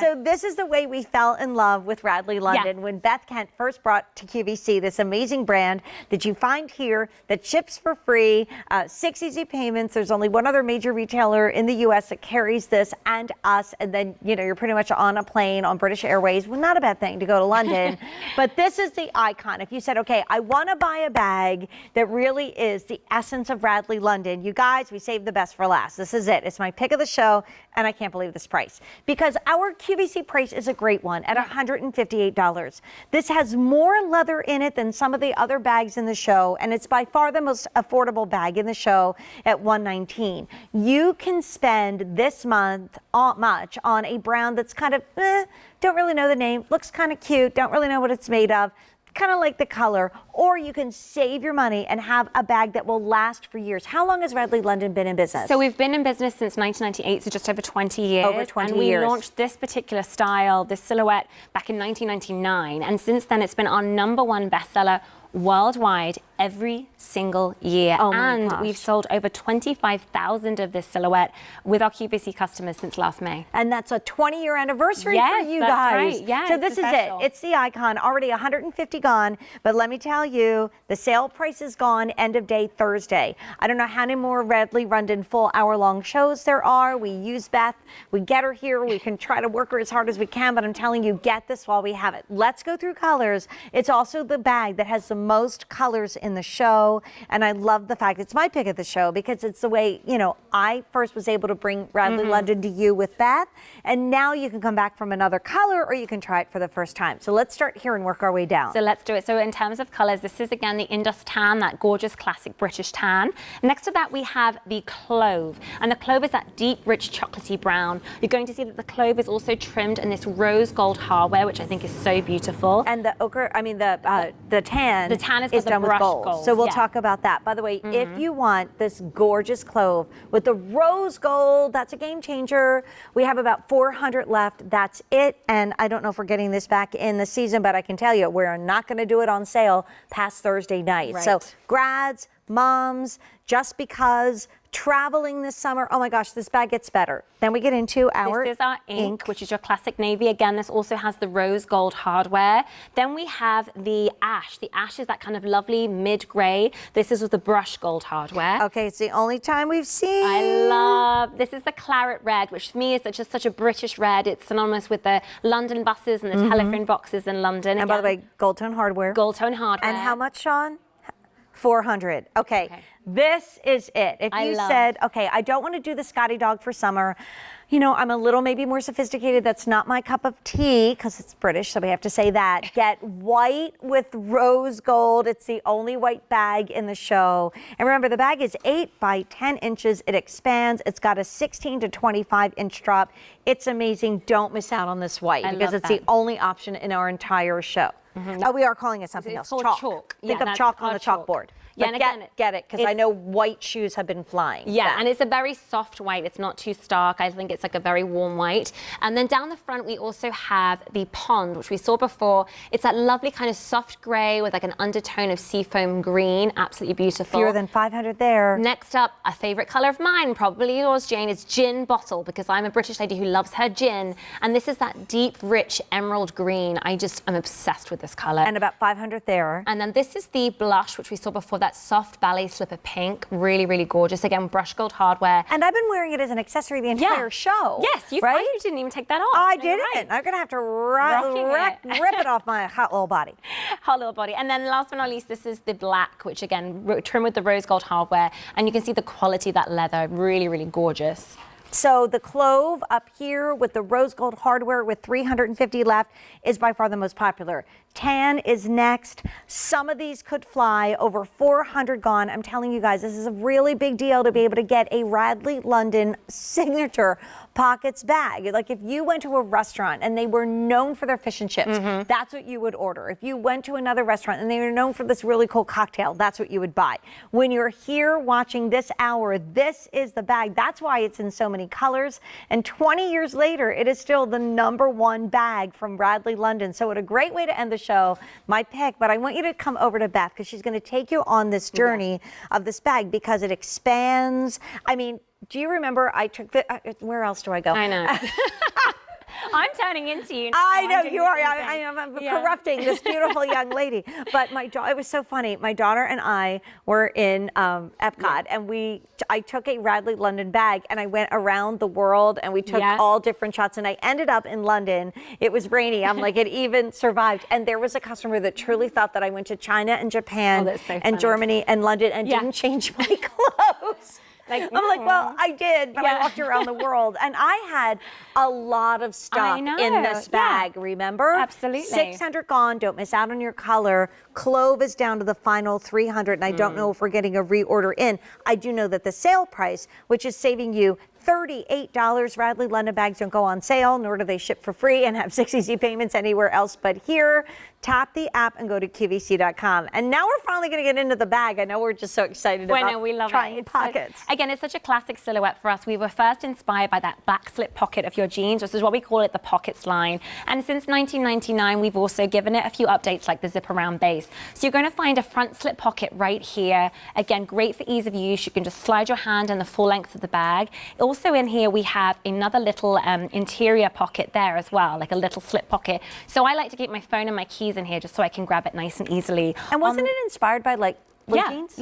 So this is the way we fell in love with RADLEY London when Beth Kent first brought to QVC this amazing brand that you find here that ships for free, 6 easy payments. There's only one other major retailer in the U.S. that carries this and us. And then, you know, you're pretty much on a plane on British Airways. Well, not a bad thing to go to London. But this is the icon. If you said, okay, I want to buy a bag that really is the essence of RADLEY London, you guys, we saved the best for last. This is it. It's my pick of the show. And I can't believe this price because our QVC price is a great one at $158. This has more leather in it than some of the other bags in the show, and it's by far the most affordable bag in the show at $119. You can spend this month much on a brown that's kind of, don't really know the name, looks kind of cute, don't really know what it's made of, kind of like the color, or you can save your money and have a bag that will last for years. How long has RADLEY London been in business? So we've been in business since 1998, so just over 20 years. Over 20 years. And we launched this particular style, this silhouette, back in 1999. And since then, it's been our #1 bestseller worldwide every single year. Oh my and gosh. We've sold over 25,000 of this silhouette with our QVC customers since last May. And that's a 20-year anniversary Yes, for you that's guys. right. Yeah, so this is special. it. It's the icon. Already 150 gone. But let me tell you, the sale price is gone end of day Thursday. I don't know how many more RADLEY London full hour-long shows there are. We use Beth. We get her here. We can try to work her as hard as we can. But I'm telling you, get this while we have it. Let's go through colors. It's also the bag that has the most colors in the show. And I love the fact it's my pick of the show because it's the way, you know, I first was able to bring RADLEY London to you with Beth. And now you can come back from another color or you can try it for the first time. So let's start here and work our way down. So let's do it. So in terms of colors, this is again the Indus tan, that gorgeous classic British tan. Next to that, we have the clove. And the clove is that deep, rich, chocolatey brown. You're going to see that the clove is also trimmed in this rose gold hardware, which I think is so beautiful. And the ochre, I mean, the tan. The tan is done with gold. So we'll yeah. talk about that. By the way, if you want this gorgeous clove with the rose gold, that's a game changer. We have about 400 left. That's it. And I don't know if we're getting this back in the season, but I can tell you we're not going to do it on sale past Thursday night. Right. So grads, moms, just because, traveling this summer, oh my gosh, this bag gets better. Then we get into our This is our ink, which is your classic navy. Again, this also has the rose gold hardware. Then we have the ash. The ash is that kind of lovely mid-gray. This is with the brush gold hardware. Okay, it's the only time we've seen. This is the claret red, which for me is just such a British red. It's synonymous with the London buses and the telephone boxes in London. And by the way, gold tone hardware. Gold tone hardware. And how much, Sean? 400. Okay. This is it. If you said, okay, I don't want to do the Scotty dog for summer, you know, I'm a little maybe more sophisticated. That's not my cup of tea because it's British, so we have to say that. Get white with rose gold. It's the only white bag in the show. And remember, the bag is 8 by 10 inches. It expands. It's got a 16 to 25 inch drop. It's amazing. Don't miss out on this white because it's the only option in our entire show. Oh, we are calling it something else. Chalk. Think of chalk on the chalkboard. Yeah, but and get it, because I know white shoes have been flying. Yeah, and it's a very soft white. It's not too stark. I think it's like a very warm white. And then down the front, we also have the pond, which we saw before. It's that lovely kind of soft gray with like an undertone of seafoam green. Absolutely beautiful. Fewer than 500 there. Next up, a favorite color of mine, probably yours, Jane, is gin bottle, because I'm a British lady who loves her gin. And this is that deep, rich emerald green. I'm obsessed with this color. And about 500 there. And then this is the blush, which we saw before, that soft ballet slipper pink. Really, really gorgeous. Again, brush gold hardware. And I've been wearing it as an accessory the entire show. Yes, you didn't even take that off. I didn't. Right. I'm going to have to rip it off my hot little body. Hot little body. And then last but not least, this is the black, which again, trimmed with the rose gold hardware. And you can see the quality of that leather. Really, really gorgeous. So the clove up here with the rose gold hardware with 350 left is by far the most popular. Tan is next. Some of these could fly. Over 400 gone. I'm telling you guys, this is a really big deal to be able to get a RADLEY London signature pockets bag. Like if you went to a restaurant and they were known for their fish and chips, that's what you would order. If you went to another restaurant and they were known for this really cool cocktail, that's what you would buy. When you're here watching this hour, this is the bag. That's why it's in so many colors. And 20 years later, it is still the #1 bag from RADLEY London. So what a great way to end the show, my pick. But I want you to come over to Beth because she's going to take you on this journey of this bag because it expands. I mean, do you remember I took the, where else do I go? I know. I'm turning into you. I now. know I'm doing you the are. same I thing. am Yeah. corrupting this beautiful young lady. But it was so funny. My daughter and I were in Epcot, and I took a Radley London bag, and I went around the world, and we took all different shots, and I ended up in London. It was rainy. I'm like, it even survived. And there was a customer that truly thought that I went to China and Japan and Germany and London and didn't change my clothes. I'm like, well, I did, but I walked around the world, and I had a lot of stuff in this bag, remember? Absolutely. 600 gone, don't miss out on your color. Clove is down to the final 300, and I don't know if we're getting a reorder in. I do know that the sale price, which is saving you $38, Radley London bags don't go on sale, nor do they ship for free and have 6 easy payments anywhere else but here. Tap the app and go to QVC.com. And now we're finally going to get into the bag. I know we're just so excited about we love trying it. pockets. Again, it's such a classic silhouette for us. We were first inspired by that back slip pocket of your jeans. This is what we call it, the pockets line. And since 1999, we've also given it a few updates like the zip around base. So you're going to find a front slip pocket right here. Again, great for ease of use. You can just slide your hand in the full length of the bag. Also in here, we have another little interior pocket there as well, like a little slip pocket. So I like to keep my phone and my keys in here just so I can grab it nice and easily. And wasn't it inspired by like blue jeans?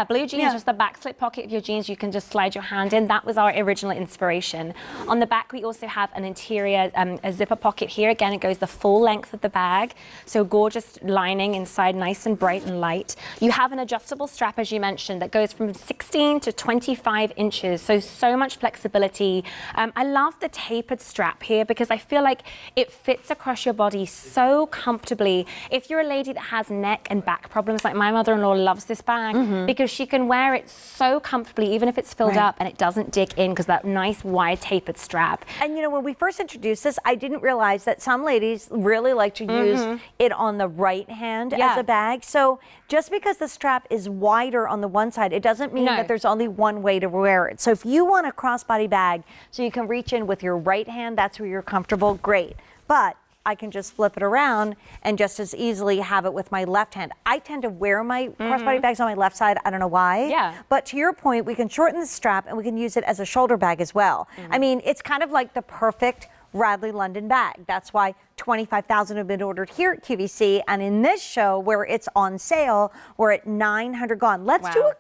Blue jeans, just the back slip pocket of your jeans. You can just slide your hand in. That was our original inspiration. On the back, we also have an interior, a zipper pocket here. Again, it goes the full length of the bag. So gorgeous lining inside, nice and bright and light. You have an adjustable strap, as you mentioned, that goes from 16 to 25 inches. So much flexibility. I love the tapered strap here because I feel like it fits across your body so comfortably. If you're a lady that has neck and back problems, like my mother-in-law loves this bag because she can wear it so comfortably, even if it's filled up, and it doesn't dig in because that nice wide tapered strap. And you know, when we first introduced this, I didn't realize that some ladies really like to use it on the right hand as a bag. So just because the strap is wider on the one side, it doesn't mean that there's only one way to wear it. So if you want a crossbody bag so you can reach in with your right hand, that's where you're comfortable, great. But I can just flip it around and just as easily have it with my left hand. I tend to wear my crossbody bags on my left side. I don't know why. Yeah. But to your point, we can shorten the strap and we can use it as a shoulder bag as well. I mean, it's kind of like the perfect Radley London bag. That's why 25,000 have been ordered here at QVC, and in this show where it's on sale, we're at 900 gone. Let's do a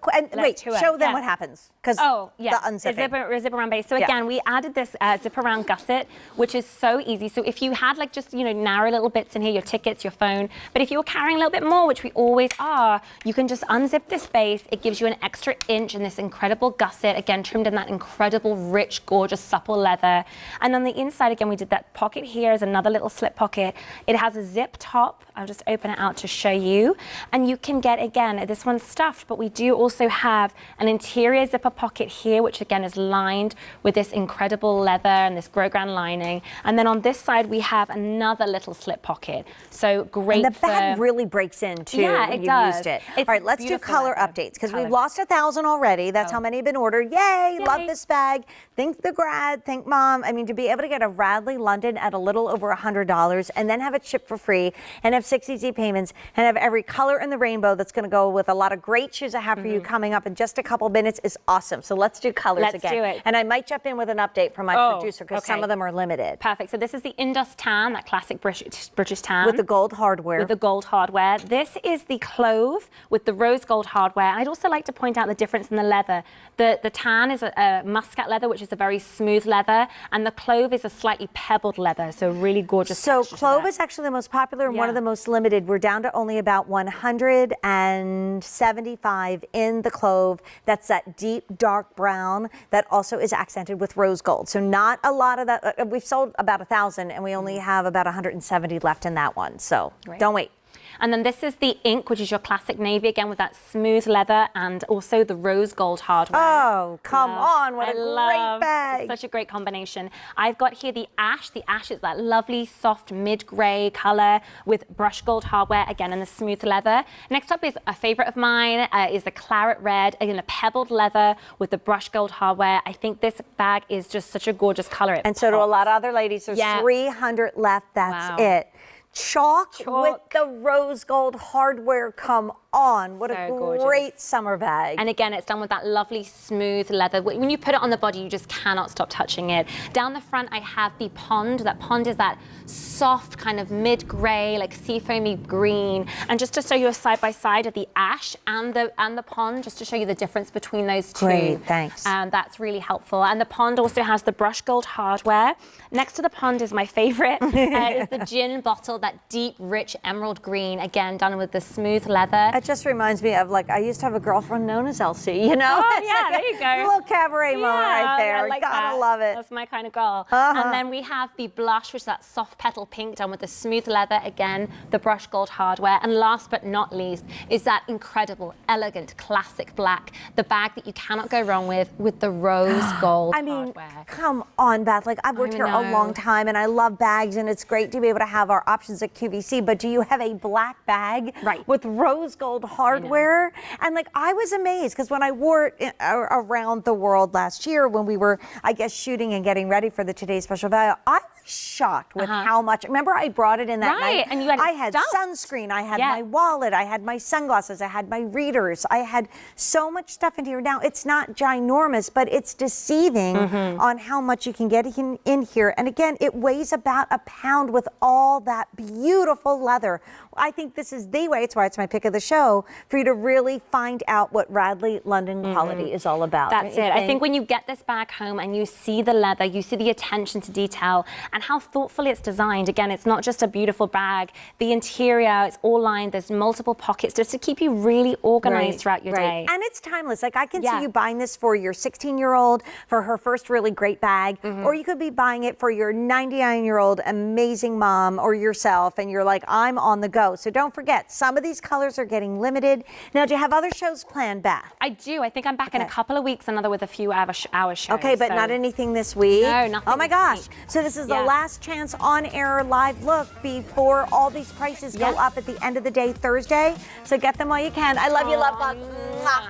show them what happens, because the unzipping. Zip around base. So again, we added this zip around gusset, which is so easy. So if you had like just narrow little bits in here, your tickets, your phone, but if you're carrying a little bit more, which we always are, you can just unzip this base. It gives you an extra inch in this incredible gusset, again trimmed in that incredible, rich, gorgeous, supple leather. And on the inside, again, we did that pocket here as another little slip pocket. It has a zip top. I'll just open it out to show you. And you can get, again, this one's stuffed, but we do also have an interior zipper pocket here, which again is lined with this incredible leather and this Grosgrain lining. And then on this side, we have another little slip pocket. So great. And the bag really breaks in too when you've used it. All right, let's do color updates because we've lost 1,000 already. That's how many have been ordered. Yay, love this bag. Think the grad, think mom. I mean, to be able to get a Radley London at a little over $100 and then have it shipped for free and have 6 easy payments and have every color in the rainbow that's going to go with a lot of great shoes I have for you coming up in just a couple minutes is awesome. So let's do colors again. Do it. And I might jump in with an update from my producer because some of them are limited. Perfect. So this is the Indus tan, that classic British tan. With the gold hardware. With the gold hardware. This is the clove with the rose gold hardware. I'd also like to point out the difference in the leather. The tan is a muscat leather, which is a very smooth leather, and the clove is a slightly pebbled leather, so really gorgeous. So clove is actually the most popular and one of the most limited. We're down to only about 175 in the clove. That's that deep dark brown that also is accented with rose gold. So not a lot of that. We've sold about 1,000 and we only have about 170 left in that one. So don't wait. And then this is the ink, which is your classic navy, again with that smooth leather and also the rose gold hardware. Oh, come on, what a great bag. Such a great combination. I've got here the ash. The ash is that lovely, soft, mid-gray color with brush gold hardware, again in the smooth leather. Next up is a favorite of mine, is the claret red, again a pebbled leather with the brush gold hardware. I think this bag is just such a gorgeous color. And so do a lot of other ladies. There's 300 left, that's it. chalk with the rose gold hardware. Come on, what a great summer bag. And again, it's done with that lovely smooth leather. When you put it on the body, you just cannot stop touching it. Down the front, I have the pond. That pond is that soft kind of mid-gray, like seafoamy green. And just to show you a side-by-side of the ash and the pond, just to show you the difference between those two. Great, thanks. That's really helpful. And the pond also has the brushed gold hardware. Next to the pond is my favorite, is the gin bottle, that deep, rich emerald green, again, done with the smooth leather. It just reminds me of, like, I used to have a girlfriend known as Elsie, you know? Oh, yeah, there you go. A little cabaret moment right there. I like Gotta that. love it. That's my kind of girl. And then we have the blush, which is that soft petal pink done with the smooth leather, again, the brushed gold hardware. And last but not least is that incredible, elegant, classic black, the bag that you cannot go wrong with the rose gold hardware. Come on, Beth. Like, I've worked here a long time, and I love bags, and it's great to be able to have our options at QVC, but do you have a black bag with rose gold hardware? And like, I was amazed because when I wore it around the world last year when we were, I guess, shooting and getting ready for the Today's Special Value, I was shocked with how much. Remember, I brought it in that night. And you had I had sunscreen, I had my wallet, I had my sunglasses, I had my readers, I had so much stuff in here. Now, it's not ginormous, but it's deceiving on how much you can get in here. And again, it weighs about a pound with all that beautiful leather. I think this is the way, it's why it's my pick of the show, for you to really find out what RADLEY London quality is all about. That's it. I think when you get this bag home and you see the leather, you see the attention to detail and how thoughtfully it's designed. Again, it's not just a beautiful bag. The interior, it's all lined. There's multiple pockets just to keep you really organized throughout your day. And it's timeless. Like, I can see you buying this for your 16-year-old for her first really great bag, or you could be buying it for your 99-year-old amazing mom or yourself, and you're like, I'm on the go. So don't forget, some of these colors are getting limited. Now, do you have other shows planned, Beth? I do. I think I'm back in a couple of weeks, another with a few hour shows. Okay, but not anything this week? No, nothing. Oh my gosh. So this is the last chance on-air live look before all these prices go up at the end of the day, Thursday. So get them while you can. I love you, love bug.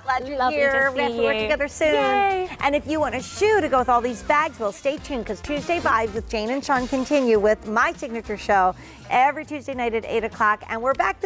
Glad you're here. We have to work together soon. Yay. And if you want a shoe to go with all these bags, well, stay tuned, because Tuesday Vibes with Jane and Sean continue with my signature show every Tuesday night at 8 o'clock. And we're back this